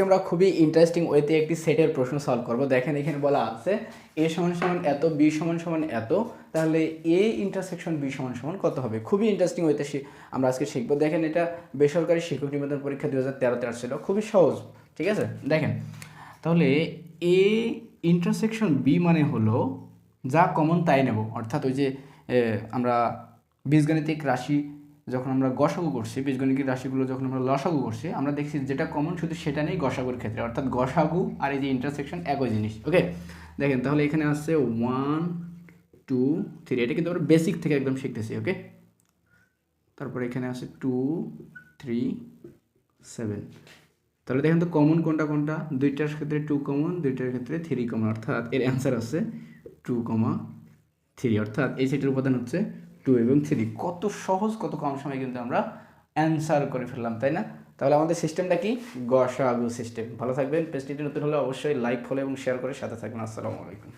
আমরা খুবই ইন্টারেস্টিং ওয়েতে একটি সেটের প্রশ্ন সলভ করব। দেখেন এখানে বলা আছে a সমান সমান এত, b সমান সমান এত, তাহলে a ইন্টারসেকশন b সমান সমান কত হবে। খুবই ইন্টারেস্টিং ওয়েতে আমরা আজকে শিখবো। দেখেন এটা বেসরকারি শিক্ষক নিবন্ধন পরীক্ষা 2013-তে আসছিল, খুবই সহজ, ঠিক আছে। দেখেন তাহলে a ইন্টারসেকশন b মানে হলো যা কমন তাই নেব, অর্থাৎ ওই যে আমরা বীজগণিতিক রাশি যখন আমরা গসাগু করছি, বীজগণিতিক রাশিগুলো যখন আমরা লসাগু করছি, আমরা দেখছি যেটা কমন শুধু সেটা নেই গসাগুর ক্ষেত্রে, অর্থাৎ গসাগু আর এই যে ইন্টারসেকশন একই জিনিস। ওকে, দেখেন তাহলে এখানে আসছে 1 2 3, এটা কিন্তু আমরা বেসিক থেকে একদম শিখতেছি। ওকে, তারপরে এখানে আছে 2 3 7। তাহলে দেখেন তো কমন কোনটা কোনটা, দুইটার ক্ষেত্রে 2 কমন, দুইটার ক্ষেত্রে 3 কমন, অর্থাৎ এর অ্যান্সার আছে 2,3, অর্থাৎ এই সেটের উপাদান হচ্ছে 2 এবং 3। কত সহজ, কত কম সময়ে কিন্তু আমরা অ্যান্সার করে ফেললাম, তাই না? তাহলে আমাদের সিস্টেমটা কি, গসাগু সিস্টেম। ভালো থাকবেন। পেজটিতে নতুন হলে অবশ্যই লাইক, ফলো এবং শেয়ার করে সাথে থাকবেন। আসসালামু আলাইকুম।